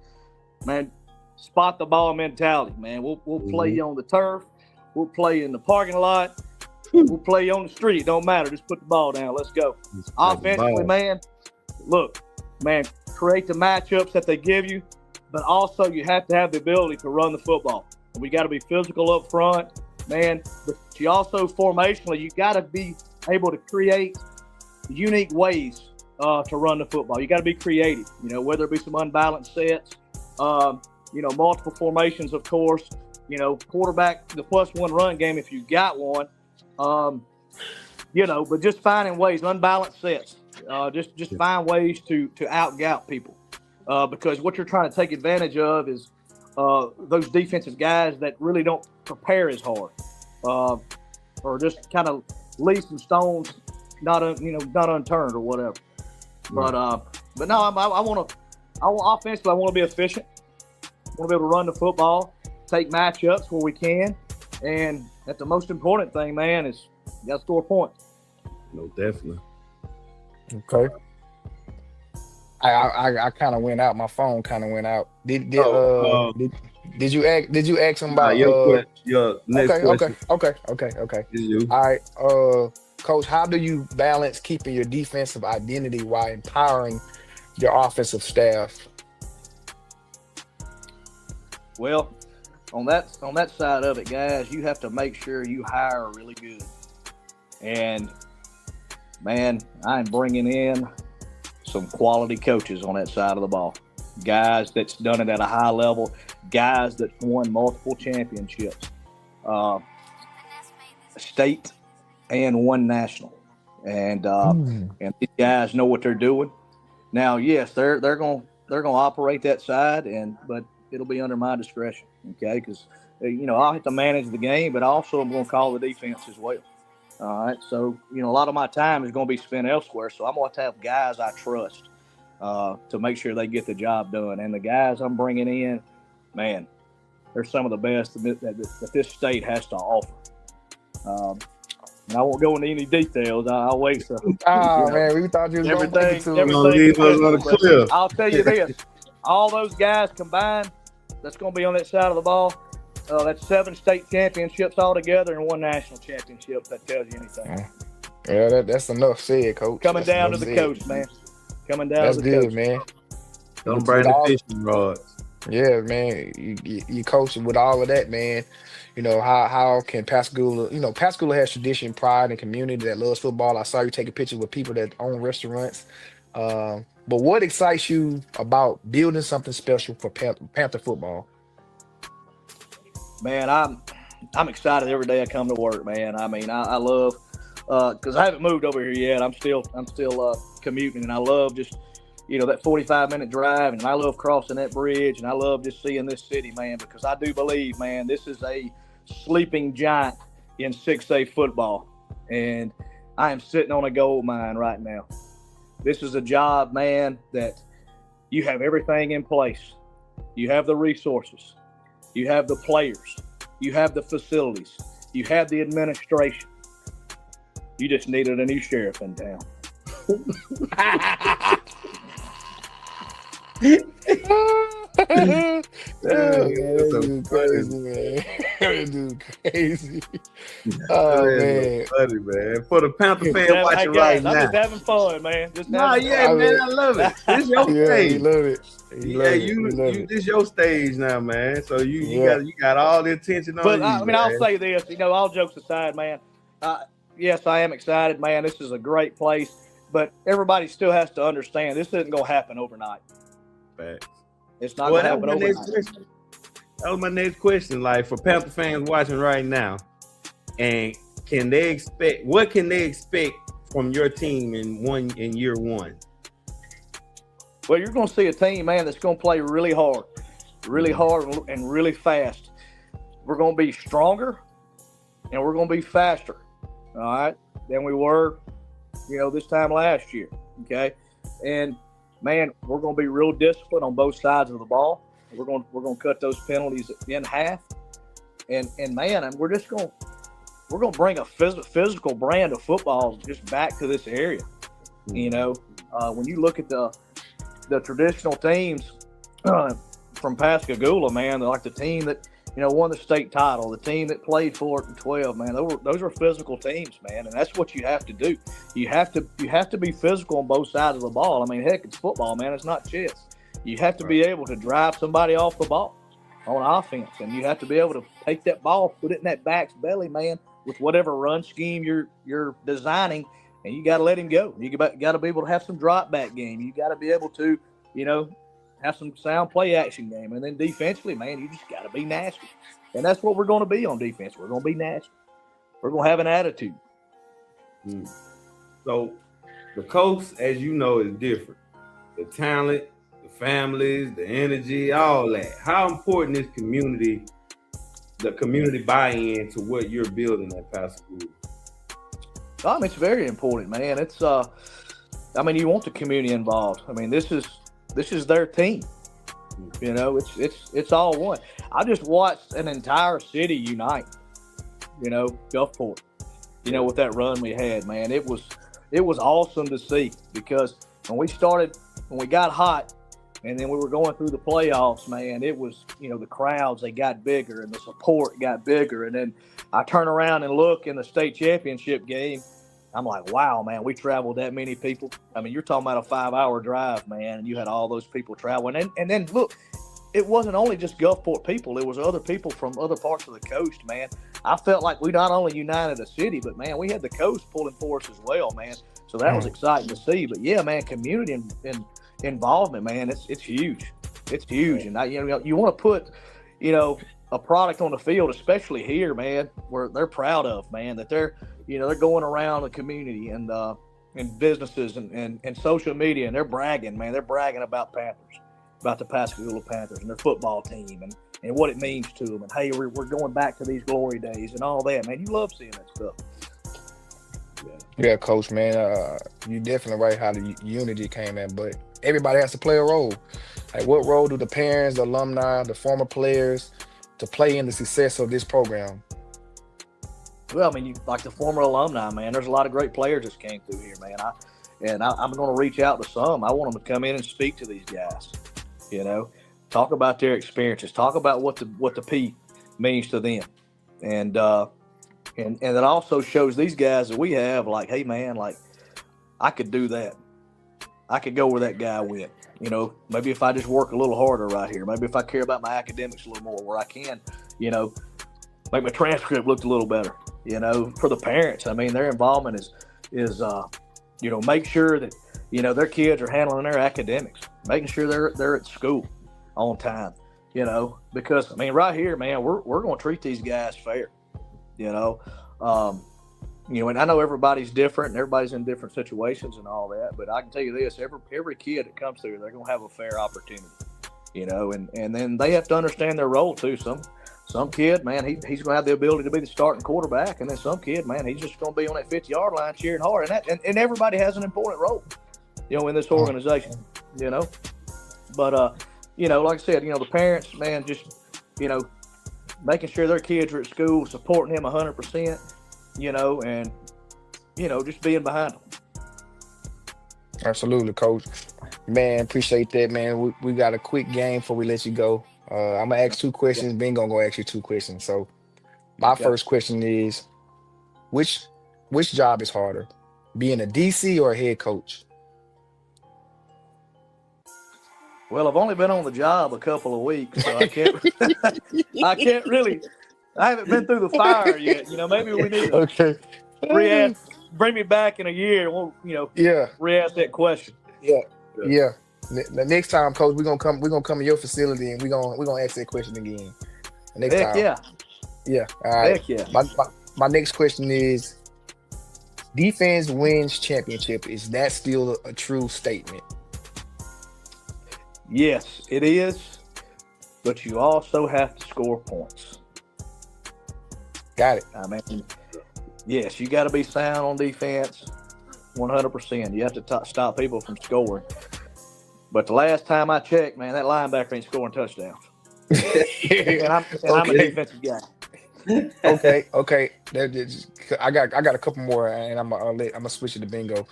man, spot the ball mentality, man. We'll play you on the turf. We'll play you in the parking lot. We'll play you on the street. It don't matter. Just put the ball down. Let's go. Offensively, man, look, man, create the matchups that they give you, but also you have to have the ability to run the football. We got to be physical up front, man. But you also, formationally, you got to be able to create unique ways to run the football. You got to be creative, whether it be some unbalanced sets, multiple formations, of course, quarterback, the +1 run game if you got one, but just finding ways, unbalanced sets, just find ways to out-gout people, because what you're trying to take advantage of is those defensive guys that really don't prepare as hard, or just kind of leave some stones not unturned or whatever. Right. But no, offensively, I want to be efficient. I want to be able to run the football, take matchups where we can, and that's the most important thing, man, is you got to score points. No, definitely. Okay. I kind of went out. My phone kind of went out. Did you ask him about your next question okay. is you. All right, Coach, how do you balance keeping your defensive identity while empowering your offensive staff? Well, on that side of it, guys, you have to make sure you hire really good. And man, I'm bringing in some quality coaches on that side of the ball. Guys that's done it at a high level, guys that won multiple championships, state and one national, and these guys know what they're doing. Now, yes, they're gonna operate that side, but it'll be under my discretion, okay? Because I'll have to manage the game, but also I'm gonna call the defense as well. All right, so a lot of my time is going to be spent elsewhere, so I'm going to have guys I trust to make sure they get the job done. And the guys I'm bringing in, man, they're some of the best that this state has to offer. And I won't go into any details. I'll wait. Man, we thought you was going to clear. I'll tell you this: all those guys combined, that's going to be on that side of the ball. That's 7 state championships altogether and 1 national championship. If that tells you anything. Yeah, that's enough said, Coach. Coming down to the coach, man. Coming down to the coach. That's good, man. Don't bring the fishing rods. Yeah, man. You coaching with all of that, man. How can Pascagoula, Pascagoula has tradition, pride, and community that loves football. I saw you taking pictures with people that own restaurants. But what excites you about building something special for Panther football? Man, I'm excited every day I come to work, man. I mean, I love because I haven't moved over here yet. I'm still commuting, and I love just that 45-minute drive, and I love crossing that bridge, and I love just seeing this city, man, because I do believe, man, this is a sleeping giant in 6A football, and I am sitting on a gold mine right now. This is a job, man, that you have everything in place. You have the resources. You have the players. You have the facilities. You have the administration. You just needed a new sheriff in town. Dude, crazy, man. Dude, crazy. Oh, man. Funny, man. For the Panther fan watching right now. I'm just having fun, man. Man, I love it. This is your stage. You love it. This your stage now, man. So you got all the attention on you. But I mean, I'll say this, all jokes aside, man. Yes, I am excited, man. This is a great place, but everybody still has to understand this isn't going to happen overnight. Facts. It's not going to happen overnight. That was my next question. Like, for Panther fans watching right now, and what can they expect from your team in year one? Well, you're going to see a team, man, that's going to play really hard and really fast. We're going to be stronger, and we're going to be faster, all right, than we were, this time last year, okay? And, man, we're going to be real disciplined on both sides of the ball. We're going to cut those penalties in half, and man, we're going to bring a physical brand of football just back to this area. When you look at the traditional teams from Pascagoula, man, they're like the team that won the state title, the team that played for it in 12, man. Those were physical teams, man, and that's what you have to do. You have to be physical on both sides of the ball. I mean, heck, it's football, man. It's not chess. You have to be able to drive somebody off the ball on offense, and you have to be able to take that ball, put it in that back's belly, man, with whatever run scheme you're designing, and you got to let him go. You got to be able to have some drop back game. You got to be able to, have some sound play action game. And then defensively, man, you just got to be nasty. And that's what we're going to be on defense. We're going to be nasty. We're going to have an attitude. So the coast, as you know, is different. The talent, the families, the energy, all that. How important is the community buy-in to what you're building at Pascagoula? It's very important, man. It's you want the community involved. I mean, this is their team. It's all one. I just watched an entire city unite. Gulfport. With that run we had, man, it was awesome to see, because when we got hot, And then we were going through the playoffs, man. It was, the crowds, they got bigger and the support got bigger. And then I turn around and look in the state championship game. I'm like, wow, man, we traveled that many people. I mean, you're talking about a 5-hour drive, man, and you had all those people traveling. And then, look, it wasn't only just Gulfport people. It was other people from other parts of the coast, man. I felt like we not only united the city, but, man, we had the coast pulling for us as well, man. So that was exciting to see. But, yeah, man, community and involvement, man, it's huge. It's huge. And, you want to put, a product on the field, especially here, man, where they're proud of, man, that they're going around the community and businesses and social media, and they're bragging, man. They're bragging about Panthers, about the Pascagoula Panthers and their football team and what it means to them. And, hey, we're going back to these glory days and all that, man. You love seeing that stuff. Yeah, Coach, man, you definitely right how the unity came in, but everybody has to play a role. Like, what role do the parents, the alumni, the former players to play in the success of this program? Well, I mean, like the former alumni, man, there's a lot of great players that came through here, man. I'm going to reach out to some. I want them to come in and speak to these guys, talk about their experiences, talk about what the P means to them. And it also shows these guys that we have, like, hey, man, like, I could do that. I could go where that guy went. Maybe if I just work a little harder right here, maybe if I care about my academics a little more, where I can, make my transcript look a little better, for the parents. I mean, their involvement is make sure that, their kids are handling their academics, making sure they're at school on time, because, I mean, right here, man, we're going to treat these guys fair, and I know everybody's different and everybody's in different situations and all that, but I can tell you this, every kid that comes through, they're going to have a fair opportunity, and then they have to understand their role too. Some kid, man, he's going to have the ability to be the starting quarterback, and then some kid, man, he's just going to be on that 50-yard line cheering hard, and everybody has an important role, in this organization, but, like I said, the parents, man, just, making sure their kids are at school, supporting him 100%, and, just being behind them. Absolutely, Coach. Man, appreciate that, man. We got a quick game before we let you go. I'm going to ask 2 questions. Bingo going to ask you 2 questions. So my first question is, which job is harder, being a DC or a head coach? Well, I've only been on the job a couple of weeks, so I can't really. I haven't been through the fire yet. Maybe we need to bring me back in a year. We'll, re-ask that question. Yeah. The next time, Coach, we're gonna come to your facility and we're gonna ask that question again. The next time. Yeah. All right. Heck yeah. My next question is: defense wins championship. Is that still a true statement? Yes, it is. But you also have to score points. Got it. I mean, yes, you got to be sound on defense, 100%. You have to stop people from scoring. But the last time I checked, man, that linebacker ain't scoring touchdowns. and I'm a defensive guy. Okay. I got a couple more, and I'm gonna switch it to Bingo.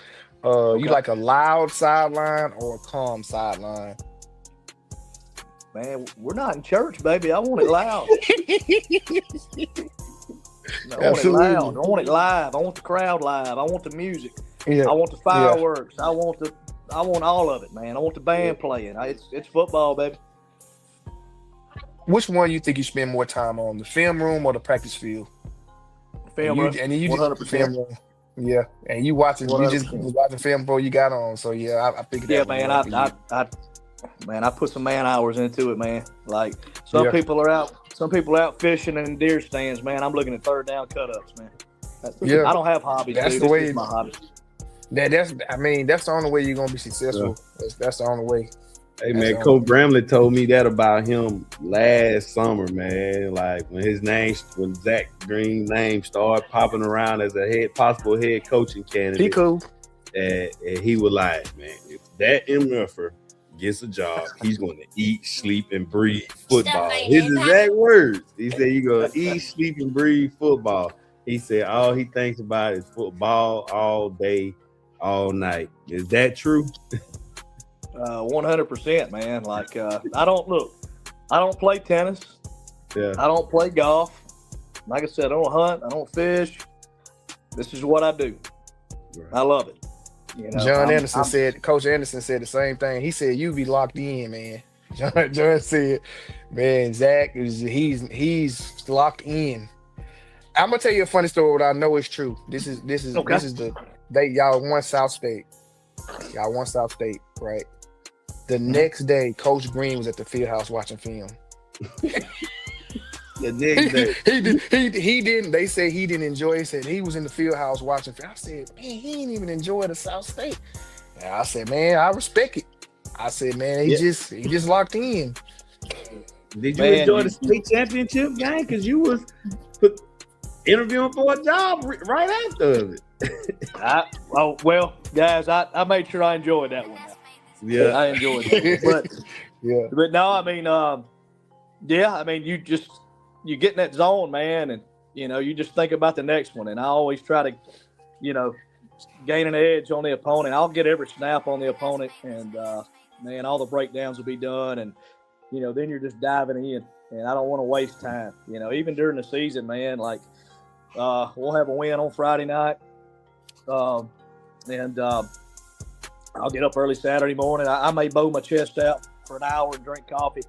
You like a loud sideline or a calm sideline? Man, we're not in church, baby. I want it loud. I want it loud. I want it live. I want the crowd live. I want the music. Yeah. I want the fireworks. Yeah. I want all of it, man. I want the band playing. It's football, baby. Which one you think you spend more time on, the film room or the practice field? Film room. And you 100%. Film room. Yeah, and you watching. 100%. You just was watching film before you got on. So yeah, I figured. Yeah, man. I put some man hours into it, man. Like some people are out fishing in deer stands, man. I'm looking at third down cut-ups, man. I don't have hobbies. That's dude. the way. This is my hobby. That's the only way you're gonna be successful. Yeah. That's the only way. Hey man, Coach Bramlett told me that about him last summer, man. Like when Zach Green's name started popping around as a possible head coaching candidate. He cool. And he was like, man, if that MFer gets a job, he's going to eat, sleep, and breathe football. His exact words. He said you're going to eat, sleep, and breathe football. He said all he thinks about is football all day, all night. Is that true? 100%, man. Like, I don't play tennis. Yeah. I don't play golf. Like I said, I don't hunt. I don't fish. This is what I do. Right. I love it. You know, Coach Anderson said the same thing. He said, you be locked in, man. John said, man, Zach, he's locked in. I'm going to tell you a funny story, but I know it's true. Y'all won South State. Right? The next day, Coach Green was at the field house watching film. The next day. He didn't. They said he didn't enjoy it. He said he was in the field house watching film. I said, man, he didn't even enjoy the South State. And I said, man, I respect it. I said, man, he just locked in. Did you enjoy the state championship game? Because you was interviewing for a job right after it. Well, guys, I made sure I enjoyed that one. Yeah, I enjoyed it. But no, I mean, I mean, you get in that zone, man, and you know, you just think about the next one. And I always try to, you know, gain an edge on the opponent. I'll get every snap on the opponent, and man, all the breakdowns will be done, and you know, then you're just diving in. And I don't want to waste time. You know, even during the season, man, like we'll have a win on Friday night, and I'll get up early Saturday morning. I may bow my chest out for an hour and drink coffee.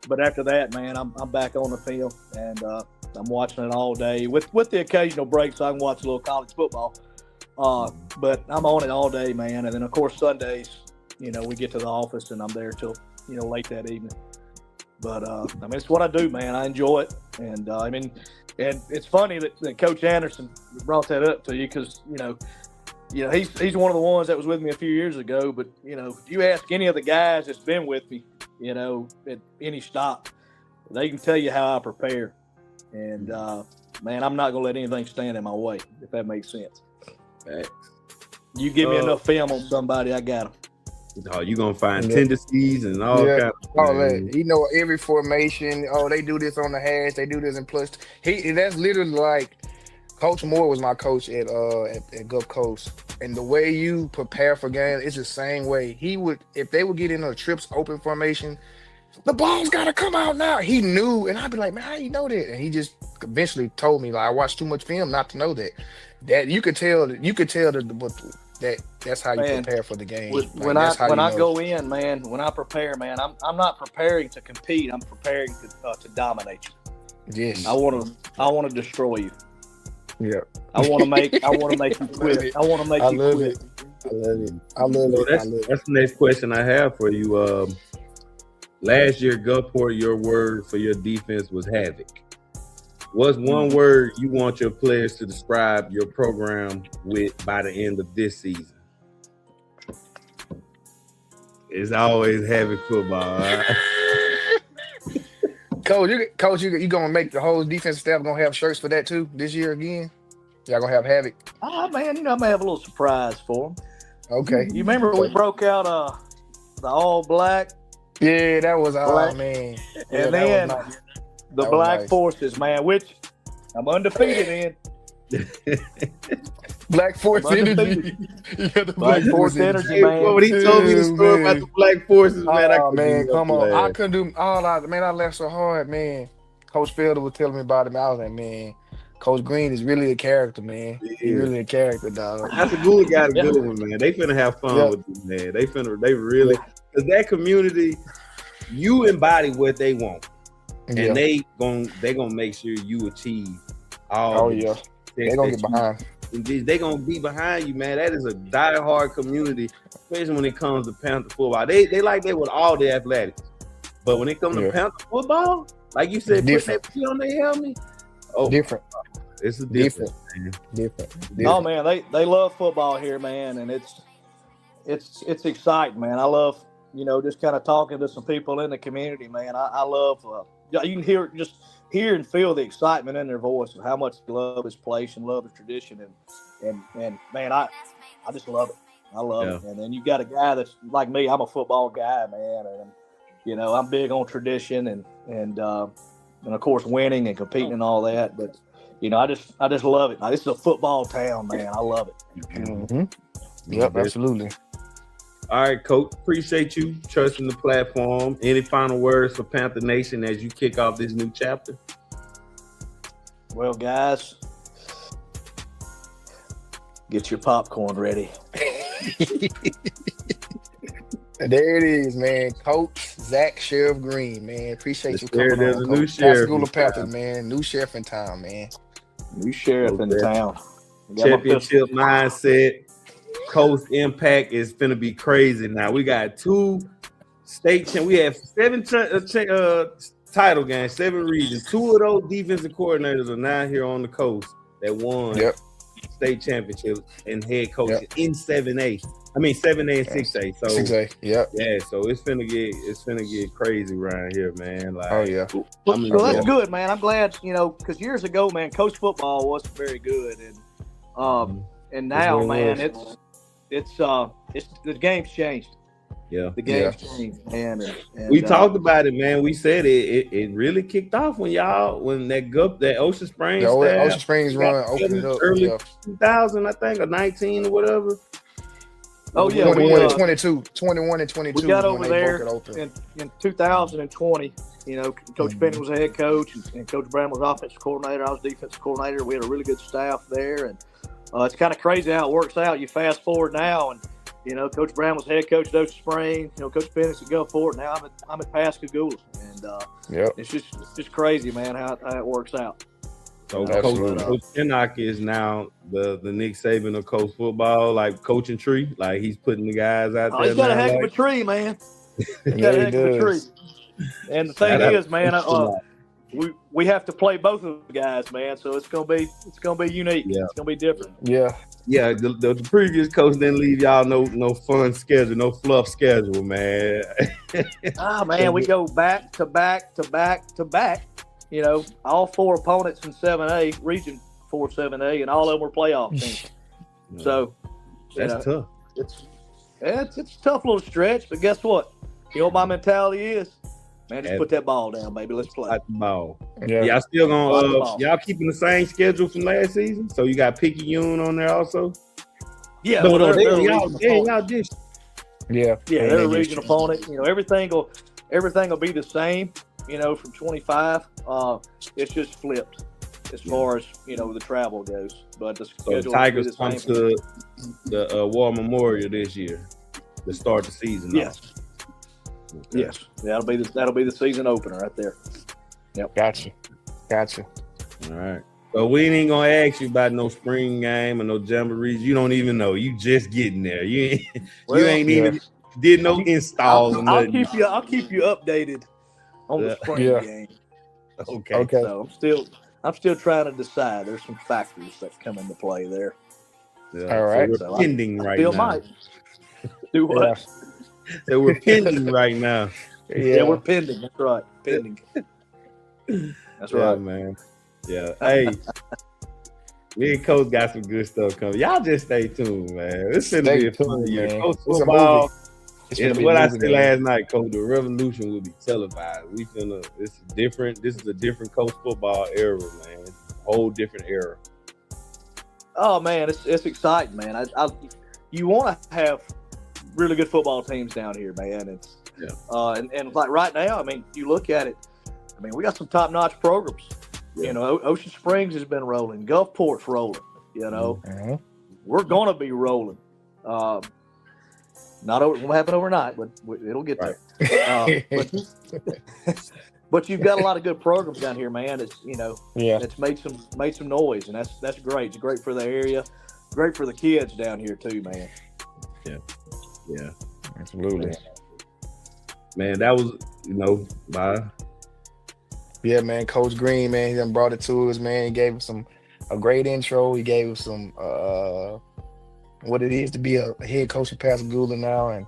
But after that, man, I'm back on the field, and I'm watching it all day with the occasional break so I can watch a little college football. But I'm on it all day, man. And then, of course, Sundays, you know, we get to the office, and I'm there till, you know, late that evening. But, I mean, it's what I do, man. I enjoy it. And, I mean, and it's funny that Coach Anderson brought that up to you because, you know, he's one of the ones that was with me a few years ago. But, you know, if you ask any of the guys that's been with me, you know, at any stop, they can tell you how I prepare. And, man, I'm not going to let anything stand in my way, if that makes sense. Right. You give me enough film on somebody, I got them. Oh, you're going to find tendencies and all kinds of things. You know, every formation, they do this on the hash, they do this in plus. That's literally like Coach Moore was my coach at Gulf Coast. And the way you prepare for games, it's the same way. He would, if they would get in a trips open formation, the ball's got to come out now. He knew, and I'd be like, man, how you know that? And he just eventually told me, like, I watched too much film not to know that. That you could tell that that's how you prepare for the game. When I go in, man, when I prepare, man, I'm not preparing to compete. I'm preparing to dominate you. Yes. I want to destroy you. Yeah. I want to make you quit. I want to make you quit. I love it. That's the next question I have for you. Last year, Gulfport, your word for your defense was havoc. What's one word you want your players to describe your program with by the end of this season? It's always havoc football. Right? Coach, you gonna make the whole defensive staff gonna have shirts for that too this year again? Y'all gonna have havoc? Man, you know I may have a little surprise for them. Okay. You remember we broke out the all black? Yeah, that was man. And then the Black Forces, man, which I'm undefeated in. Black Force Energy. Black Force Energy, man. When he told me the story about the Black Forces, man, come on. I couldn't do I left so hard, man. Coach Felder was telling me about him. I was like, man, Coach Green is really a character, man. Yeah. He's really a character, dog. Pascagoula got a good one, man. They finna have fun with this, man. They really, because that community, you embody what they want. And they gonna make sure you achieve all. They're gonna get behind. They're gonna be behind you, man. That is a diehard community, especially when it comes to Panther football. They like that with all the athletics, but when it comes to Panther football, like you said, put that P on their helmet. Oh, different. It's a different. Oh man, they love football here, man, and it's exciting, man. I love just kind of talking to some people in the community, man. I love. You can hear and feel the excitement in their voice and how much they love this place and love the tradition and man, I just love it. I love it. And then you got a guy that's like me. I'm a football guy, man, and I'm big on tradition and of course winning and competing and all that. But I just love it. Now, this is a football town, man. I love it. Mm-hmm. Yep, absolutely. All right, Coach. Appreciate you trusting the platform. Any final words for Panther Nation as you kick off this new chapter? Well, guys, get your popcorn ready. There it is, man. Coach Zach Sheriff Green, man. Appreciate you coming There's on. a new Coach. sheriff Pascagoula in Panthers, town. man. New sheriff in town, man. New sheriff in town. Championship mindset. Coast impact is finna be crazy now. We got 2 state we have 7 title games, 7 regions. 2 of those defensive coordinators are now here on the coast that won state championships and head coaches in 7A. I mean 7A and 6A. So 6A, yeah. So it's finna get crazy around here, man. Like, well, that's good, man. I'm glad, because years ago, man, coach football wasn't very good, and now, man, it's the game's changed. Yeah, the game's changed, man. And we talked about it, man. We said it really kicked off when that Ocean Springs, Ocean Springs run opened it up early 2000, I think, or 19 or whatever. Oh yeah, 21 and 22. We got over there in 2020. Coach Penny was the head coach, and Coach Brown was offensive coordinator. I was defensive coordinator. We had a really good staff there, and it's kind of crazy how it works out. You fast forward now, and Coach Brown was head coach at Ocean Springs. Coach Penny's at Gulfport. Now I'm at Pascagoula, and it's just crazy, man, how it works out. So Coach Pinnock is now the Nick Saban of coach football, like coaching tree. Like he's putting the guys out there. He's got a heck of a tree, man. He's got a heck of a tree. And the thing is, man, we have to play both of the guys, man. So it's gonna be unique. Yeah. It's gonna be different. Yeah. The previous coach didn't leave y'all no fun schedule, no fluff schedule, man. Man, we go back to back to back to back. All 4 opponents in 7A, Region 4 7A, and all of them were playoff teams. So that's tough. It's a tough little stretch, but guess what? You know what my mentality is? Man, just put that ball down, baby. Let's play. The ball. Yeah. Y'all still gonna y'all keeping the same schedule from last season? So you got Picayune on there also? Yeah. Y'all just. Yeah, they're a regional opponent. Everything will be the same. From 25, it's just flipped as far as the travel goes. But the schedule Tigers come to the War Memorial this year to start the season. Yes. Okay. Yes, that'll be the season opener right there. Yep. Gotcha. All right. So we ain't gonna ask you about no spring game or no jamborees. You don't even know. You just getting there. You ain't even did no installs. I'll keep you updated on the spring game. Okay. So I'm still trying to decide. There's some factors that come into play there. Yeah. All right. So we're pending right now. Might do what? So we're pending right now. Yeah, we're pending. That's right. Pending. That's right, man. Yeah. Hey, me and Coach got some good stuff coming. Y'all just stay tuned, man. It's gonna be a fun year. Coach football. It's what I said last night, Coach. The revolution will be televised. This is a different coach football era, man. A whole different era. Oh man, it's exciting, man. You want to have really good football teams down here, man. And like right now, I mean, you look at it. I mean, we got some top-notch programs. Yeah. Ocean Springs has been rolling. Gulfport's rolling. We're gonna be rolling. It won't happen overnight, but it'll get there. But you've got a lot of good programs down here, man. It's made some noise, and that's great. It's great for the area, great for the kids down here too, man. Yeah, absolutely. Man, that was bye. Yeah, man. Coach Green, man, he done brought it to us, man. He gave us a great intro. He gave us some what it is to be a head coach of Pascagoula now, and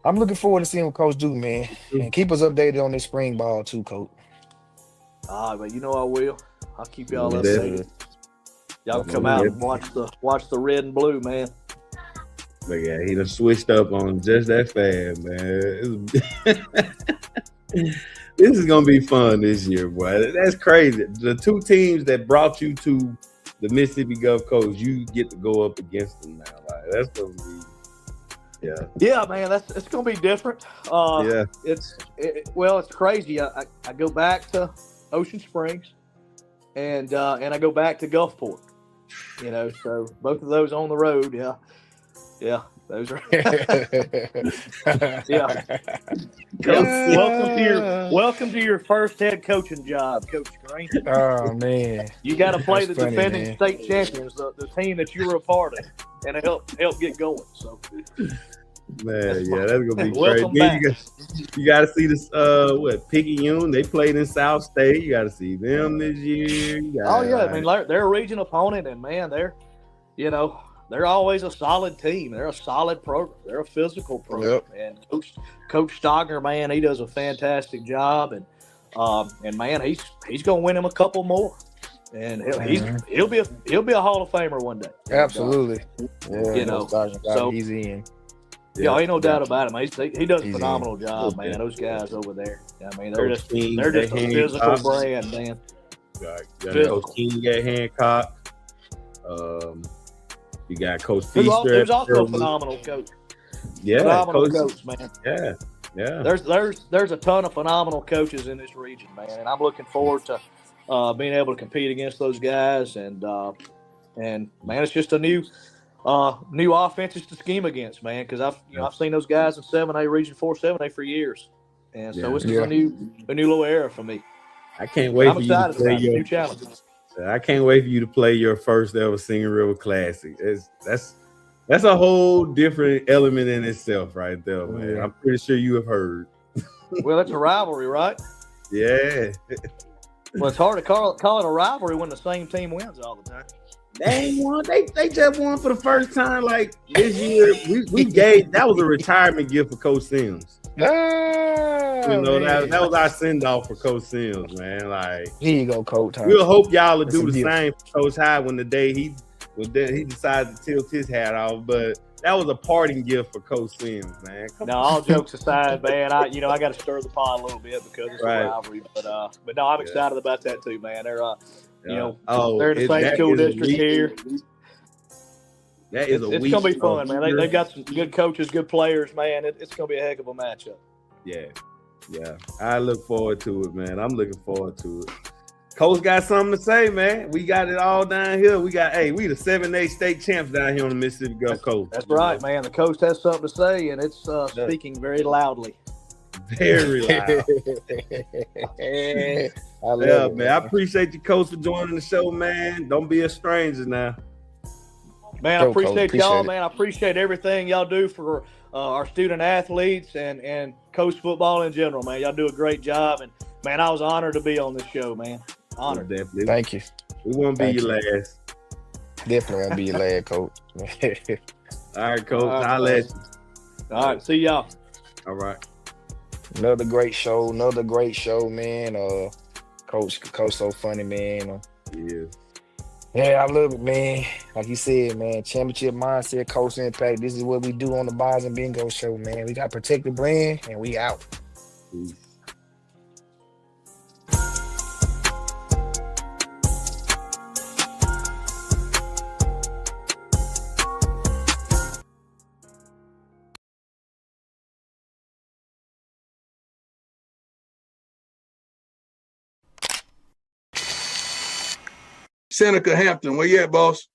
I'm looking forward to seeing what Coach do, man. And keep us updated on this spring ball too, Coach. But I will. I'll keep y'all updated. Y'all come out and watch the red and blue, man. But yeah, he done switched up on just that fast, man. This is gonna be fun this year, boy. That's crazy. The 2 teams that brought you to the Mississippi Gulf Coast, you get to go up against them now. Like that's gonna be Yeah, man, it's gonna be different. It's crazy. I go back to Ocean Springs, and I go back to Gulfport. So both of those on the road. Yeah, those are. Yeah. Welcome to your first head coaching job, Coach Green. Oh man, you got to play the funny, defending state champions, the team that you were a part of, and help get going. So. Man, that's gonna be Welcome crazy. back. You got to see this. Picayune? They played in South State. You got to see them this year. I mean, they're a regional opponent, and man, they're always a solid team. They're a solid program. They're a physical program. And Coach Stogner, man, he does a fantastic job, and man, he's gonna win him a couple more, and he'll be a Hall of Famer one day. Absolutely. So he's in. Yeah, ain't no doubt about it, man. He does a phenomenal job, man. Those guys over there. I mean, they're just a physical brand, man. Coach King at Hancock. You got Coach Feaster. Who's also a phenomenal coach. Yeah, phenomenal coach, man. Yeah. There's a ton of phenomenal coaches in this region, man, and I'm looking forward to being able to compete against those guys. And man, it's just a new offenses to scheme against, man, because I've seen those guys in 7A, Region 4, 7A for years, and so it's a new little era for me. I can't wait for you to play your new challenges. I can't wait for you to play your first ever Singing River Classic. That's a whole different element in itself, right there, man. I'm pretty sure you have heard. Well, it's a rivalry, right? Yeah. Well, it's hard to call it a rivalry when the same team wins all the time. They ain't won. They just won for the first time. Like this year, we gave that was a retirement gift for Coach Sims. That was our send off for Coach Sims, man. Like here you go, Coach. We'll hope y'all will do the same for Coach Hyde when the day he decided to tilt his hat off. But that was a parting gift for Coach Sims, man. No, all jokes aside, man. I got to stir the pot a little bit because it's a rivalry. But no, I'm excited about that too, man. They're they're in the same school district here. It's going to be fun, man. They've got some good coaches, good players, man. It's going to be a heck of a matchup. Yeah. I look forward to it, man. I'm looking forward to it. Coach got something to say, man. We got it all down here. We the 7A state champs down here on the Mississippi Gulf Coast. That's right, man. The coach has something to say, and it's speaking very loudly. Very loud. Man. I appreciate you, Coach, for joining the show, man. Don't be a stranger now. Man, I appreciate y'all, man. I appreciate everything y'all do for our student athletes and coach football in general, man. Y'all do a great job, and man, I was honored to be on this show, man. Honored. Definitely. Thank you. We won't be your last. Definitely won't be your last, Coach. All right, Coach. I'll let you. All right, see y'all. All right. Another great show, man. Coach so funny, man. Yeah, I love it, man. Like you said, man, championship mindset, coach impact. This is what we do on the Bazz Bingo Show, man. We got to protect the brand, and we out. Peace. Seneca Hampton, where you at, boss?